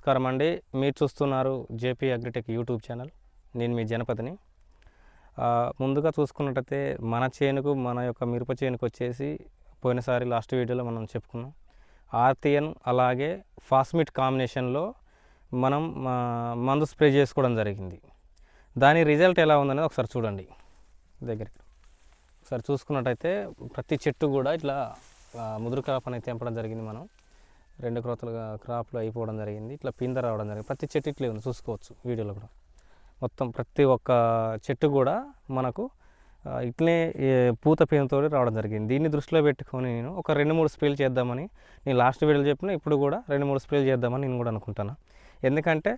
నమస్కారం అండి. మీరు చూస్తున్నారు జేపీ అగ్రిటెక్ యూట్యూబ్ ఛానల్. నేను మీ జనపతిని. ముందుగా చూసుకున్నట్టయితే మన చేనుకు, మన యొక్క మిరప చేనుకు వచ్చేసి పోయినసారి లాస్ట్ వీడియోలో మనం చెప్పుకున్నాం. ఆర్తియన్ అలాగే ఫాస్మిట్ కాంబినేషన్లో మనం మందు స్ప్రే చేసుకోవడం జరిగింది. దాని రిజల్ట్ ఎలా ఉందనేది ఒకసారి చూడండి. దగ్గరికి ఒకసారి చూసుకున్నట్టయితే ప్రతి చెట్టు కూడా ఇట్లా ముదురు క్రాప్ అనేది తెంపడం జరిగింది. మనం 2 క్రాప్లు అయిపోవడం జరిగింది. ఇట్లా పిందె రావడం జరిగింది. ప్రతి చెట్టు ఇట్లే ఉంది, చూసుకోవచ్చు వీడియోలో కూడా. మొత్తం ప్రతి ఒక్క చెట్టు కూడా మనకు ఇట్లనే పూత పిందెతో రావడం జరిగింది. దీన్ని దృష్టిలో పెట్టుకొని నేను ఒక 2-3 స్ప్రేలు చేద్దామని, నేను లాస్ట్ వీడియోలో చెప్పిన ఇప్పుడు కూడా 2-3 స్ప్రేలు చేద్దామని నేను కూడా అనుకుంటాను. ఎందుకంటే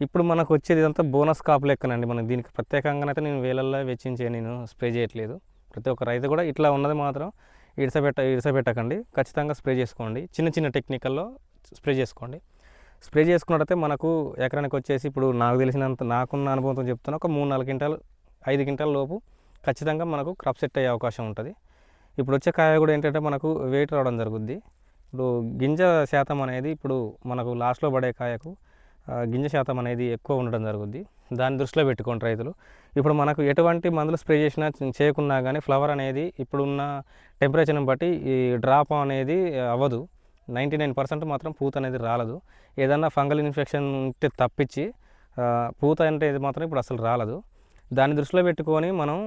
ఇప్పుడు మనకు వచ్చేది ఇదంతా బోనస్ కాపు లెక్కనండి. మనకి దీనికి ప్రత్యేకంగానైతే నేను వేలల్లో వెచ్చించే నేను స్ప్రే చేయట్లేదు. ప్రతి ఒక్క రైతు కూడా ఇట్లా ఉన్నది మాత్రం ఇడిసపెట్టకండి, ఖచ్చితంగా స్ప్రే చేసుకోండి. చిన్న టెక్నికల్లో స్ప్రే చేసుకోండి. స్ప్రే చేసుకున్నట్టయితే మనకు ఎకరానికి వచ్చేసి ఇప్పుడు నాకు తెలిసినంత, నాకున్న అనుభవంతో చెప్తున్నా, ఒక 3-4 క్వింటాలు 5 క్వింటాల లోపు ఖచ్చితంగా మనకు క్రాప్ సెట్ అయ్యే అవకాశం ఉంటుంది. ఇప్పుడు వచ్చే కాయ కూడా ఏంటంటే మనకు వెయిట్ రావడం జరుగుద్ది. ఇప్పుడు గింజ శాతం అనేది ఇప్పుడు మనకు లాస్ట్లో పడే కాయకు గింజ శాతం అనేది ఎక్కువ ఉండడం జరుగుద్ది. దాన్ని దృష్టిలో పెట్టుకోండి రైతులు. ఇప్పుడు మనకు ఎటువంటి మందులు స్ప్రే చేసినా చేయకున్నా కానీ ఫ్లవర్ అనేది ఇప్పుడున్న టెంపరేచర్ని బట్టి ఈ డ్రాప్ అనేది అవ్వదు. 99% మాత్రం పూత అనేది రాలదు. ఏదన్నా ఫంగల్ ఇన్ఫెక్షన్ ఉంటే తప్పించి పూత అంటే ఇది మాత్రం ఇప్పుడు అసలు రాలదు. దాన్ని దృష్టిలో పెట్టుకొని మనం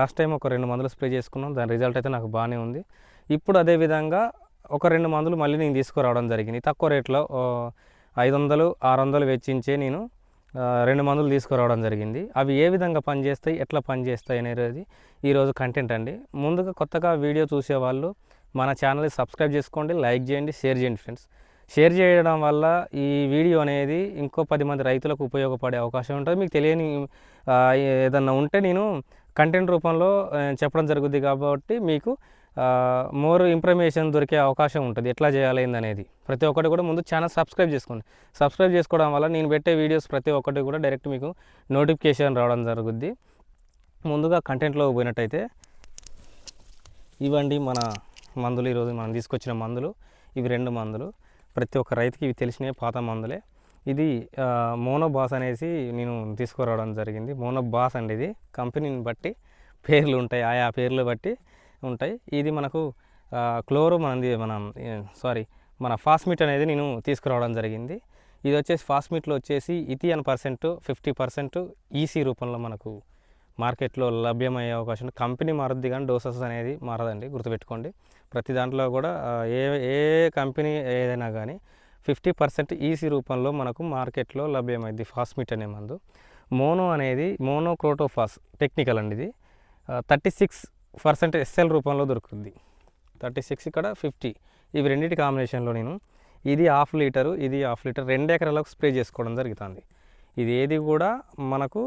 లాస్ట్ టైం ఒక 2 మందులు స్ప్రే చేసుకున్నాం. దాని రిజల్ట్ అయితే నాకు బాగానే ఉంది. ఇప్పుడు అదేవిధంగా ఒక 2 మందులు మళ్ళీ నేను తీసుకురావడం జరిగింది. తక్కువ రేట్లో 500-600 వెచ్చించే నేను 2 మందులు తీసుకురావడం జరిగింది. అవి ఏ విధంగా పనిచేస్తాయి, ఎట్లా పనిచేస్తాయి అనేది ఈరోజు కంటెంట్ అండి. ముందుగా కొత్తగా వీడియో చూసేవాళ్ళు మన ఛానల్ని సబ్స్క్రైబ్ చేసుకోండి, లైక్ చేయండి, షేర్ చేయండి ఫ్రెండ్స్. షేర్ చేయడం వల్ల ఈ వీడియో అనేది ఇంకో 10 మంది రైతులకు ఉపయోగపడే అవకాశం ఉంటుంది. మీకు తెలియని ఏదన్నా ఉంటే నేను కంటెంట్ రూపంలో చెప్పడం జరుగుద్ది కాబట్టి మీకు మోర్ ఇన్ఫర్మేషన్ దొరికే అవకాశం ఉంటుంది. ఎట్లా చేయాలి అనేది ప్రతి ఒక్కటి కూడా ముందు ఛానల్ సబ్స్క్రైబ్ చేసుకోండి. సబ్స్క్రైబ్ చేసుకోవడం వల్ల నేను పెట్టే వీడియోస్ ప్రతి ఒక్కటి కూడా డైరెక్ట్ మీకు నోటిఫికేషన్ రావడం జరుగుద్ది. ముందుగా కంటెంట్లో పోయినట్టయితే ఇవ్వండి మన మందులు. ఈరోజు మనం తీసుకొచ్చిన మందులు ఇవి 2 మందులు. ప్రతి ఒక్క రైతుకి ఇవి తెలిసినవి, పాత మందులే. ఇది మోనోబాస్ అనేసి నేను తీసుకురావడం జరిగింది. మోనోబాస్ అండి. ఇది కంపెనీని బట్టి పేర్లు ఉంటాయి, ఆయా పేర్లు బట్టి ఉంటాయి. ఇది మనకు మన ఫాస్మిట్ అనేది నేను తీసుకురావడం జరిగింది. ఇది వచ్చేసి ఫాస్మిట్లో వచ్చేసి ఇథియన్ % 50% ఈసీ రూపంలో మనకు మార్కెట్లో లభ్యమయ్యే అవకాశం ఉంది. కంపెనీ మారుద్ది కానీ డోసెస్ అనేది మారదండి, గుర్తుపెట్టుకోండి. ప్రతి దాంట్లో కూడా ఏ కంపెనీ ఏదైనా కానీ 50% ఈసీ రూపంలో మనకు మార్కెట్లో లభ్యమైంది ఫాస్మిట్ అనే మందు. మోనో అనేది మోనోక్రోటోఫాస్ టెక్నికల్ అండి. ఇది 36% ఎస్ఎల్ రూపంలో దొరుకుతుంది. 36 ఇక్కడ 50, ఇవి రెండింటి కాంబినేషన్లో నేను ఇది 1/2 లీటరు, ఇది 1/2 లీటర్ 2 ఎకరాలకు స్ప్రే చేసుకోవడం జరుగుతుంది. ఇది ఏది కూడా మనకు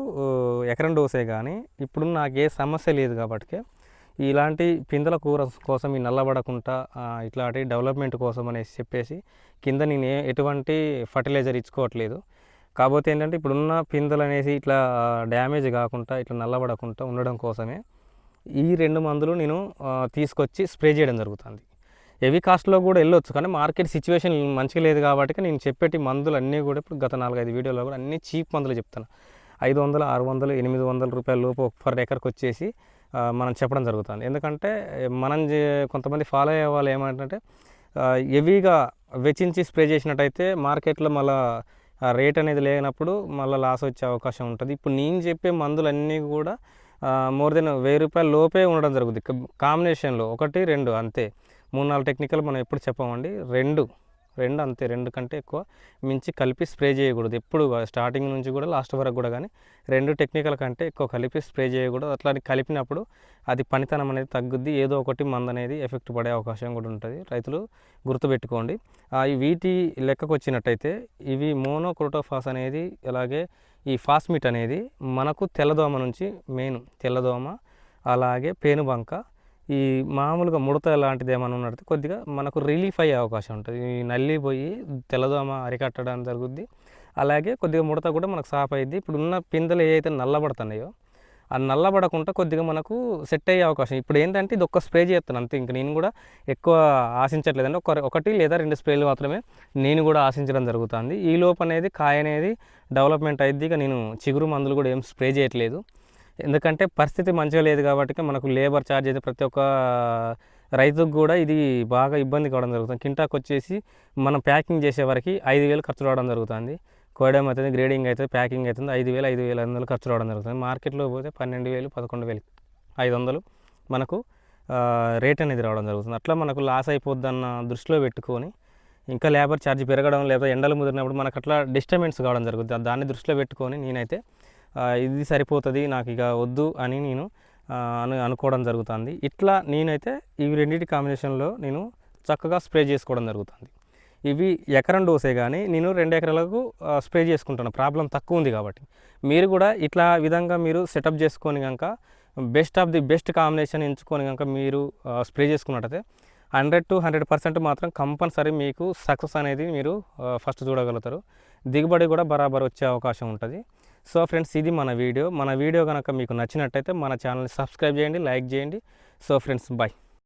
ఎకరం డోసే కానీ ఇప్పుడు నాకు ఏ సమస్య లేదు కాబట్టి ఇలాంటి పిందెల కూర కోసం ఈ నల్లబడకుండా ఇట్లాంటి డెవలప్మెంట్ కోసం అనేసి చెప్పేసి కింద నేను ఎటువంటి ఫర్టిలైజర్ ఇచ్చుకోవట్లేదు. కాకపోతే ఏంటంటే ఇప్పుడున్న పిందెలు అనేసి ఇట్లా డ్యామేజ్ కాకుండా ఇట్లా నల్లబడకుండా ఉండడం కోసమే ఈ 2 మందులు నేను తీసుకొచ్చి స్ప్రే చేయడం జరుగుతుంది. హెవీ కాస్ట్లో కూడా వెళ్ళొచ్చు, కానీ మార్కెట్ సిచ్యువేషన్ మంచిగా లేదు కాబట్టి నేను చెప్పేటి మందులు అన్నీ కూడా ఇప్పుడు గత 4-5 వీడియోలో కూడా అన్నీ చీప్ మందులు చెప్తాను. 500, 600, 800 రూపాయల లోపు పర్ ఎకర్కి వచ్చేసి మనం చెప్పడం జరుగుతుంది. ఎందుకంటే మనం కొంతమంది ఫాలో అయ్యే వాళ్ళు ఏమంటే హెవీగా వెచ్చించి స్ప్రే చేసినట్టయితే మార్కెట్లో మళ్ళీ రేట్ అనేది లేనప్పుడు మళ్ళీ లాస్ వచ్చే అవకాశం ఉంటుంది. ఇప్పుడు నేను చెప్పే మందులన్నీ కూడా మోర్ దెన్ 1000 రూపాయల లోపే ఉండడం జరుగుతుంది. కాంబినేషన్లో 1, 2 అంతే. 3-4 టెక్నికల్ మనం ఎప్పుడు చెప్పమండి. 2 అంతే, 2 కంటే ఎక్కువ మించి కలిపి స్ప్రే చేయకూడదు ఎప్పుడు. స్టార్టింగ్ నుంచి కూడా లాస్ట్ వరకు కూడా కానీ 2 టెక్నికల్ కంటే ఎక్కువ కలిపి స్ప్రే చేయకూడదు. అట్లా కలిపినప్పుడు అది పనితనం అనేది తగ్గుద్ది, ఏదో ఒకటి మందు అనేది ఎఫెక్ట్ పడే అవకాశం కూడా ఉంటుంది. రైతులు గుర్తుపెట్టుకోండి. వీటి లెక్కకు వచ్చినట్టయితే ఇవి మోనోక్రోటోఫాస్ అనేది, అలాగే ఈ ఫాస్మిట్ అనేది మనకు తెల్లదోమ నుంచి మెయిన్ తెల్లదోమ, అలాగే పేనుబంక, ఈ మామూలుగా ముడత లాంటిది ఏమైనా ఉన్నట్టు కొద్దిగా మనకు రిలీఫ్ అయ్యే అవకాశం ఉంటుంది. ఈ నల్లి పోయి తెల్లదోమ అరికట్టడం జరుగుద్ది. అలాగే కొద్దిగా ముడత కూడా మనకు సాఫ్ అయ్యిద్ది. ఇప్పుడున్న పిందెలు ఏవైతే నల్లబడుతున్నాయో అది నల్లబడకుండా కొద్దిగా మనకు సెట్ అయ్యే అవకాశం. ఇప్పుడు ఏంటంటే ఇది ఒక్క స్ప్రే చేస్తాను అంతే. ఇంక నేను కూడా ఎక్కువ ఆశించట్లేదండి. ఒకటి లేదా 2 స్ప్రేలు మాత్రమే నేను కూడా ఆశించడం జరుగుతుంది. ఈ లోపు అనేది కాయ అనేది డెవలప్మెంట్ అయ్యిద్ది. ఇక నేను చిగురు మందులు కూడా ఏం స్ప్రే చేయట్లేదు. ఎందుకంటే పరిస్థితి మంచిగా లేదు కాబట్టి మనకు లేబర్ ఛార్జ్ అయితే ప్రతి ఒక్క రైతుకు కూడా ఇది బాగా ఇబ్బంది కావడం జరుగుతుంది. కింటాకు వచ్చేసి మనం ప్యాకింగ్ చేసే వరకు 5,000 ఖర్చు రావడం జరుగుతుంది. కోయడం అవుతుంది, గ్రేడింగ్ అవుతుంది, ప్యాకింగ్ అవుతుంది, 5,000, 5,500 ఖర్చు రావడం జరుగుతుంది. మార్కెట్లో పోతే 12,000, 11,500 మనకు రేట్ అనేది రావడం జరుగుతుంది. అట్లా మనకు లాస్ అయిపోద్దన్న దృష్టిలో పెట్టుకొని ఇంకా లేబర్ ఛార్జ్ పెరగడం లేదా ఎండలు ముదిరినప్పుడు మనకు అట్లా డిస్టర్బెన్స్ కావడం జరుగుతుంది. దాన్ని దృష్టిలో పెట్టుకొని నేనైతే ఇది సరిపోతుంది నాకు ఇక వద్దు అని నేను అనుకోవడం జరుగుతుంది. ఇట్లా నేనైతే ఇవి రెండింటి కాంబినేషన్లో నేను చక్కగా స్ప్రే చేసుకోవడం జరుగుతుంది. ఇవి ఎకరం డోసే కానీ నేను 2 ఎకరాలకు స్ప్రే చేసుకుంటాను, ప్రాబ్లం తక్కువ ఉంది కాబట్టి. మీరు కూడా ఇట్లా విధంగా మీరు సెటప్ చేసుకొని కనుక best of the best combination ఎంచుకొని కనుక మీరు స్ప్రే చేసుకున్నట్టయితే 100 to 100% మాత్రం కంపల్సరీ మీకు సక్సెస్ అనేది మీరు ఫస్ట్ చూడగలుగుతారు. దిగుబడి కూడా బరాబర్ వచ్చే అవకాశం ఉంటుంది. సో ఫ్రెండ్స్, ఇది మన వీడియో కనుక మీకు నచ్చినట్టయితే మన ఛానల్ని సబ్స్క్రైబ్ చేయండి, లైక్ చేయండి. So friends, bye.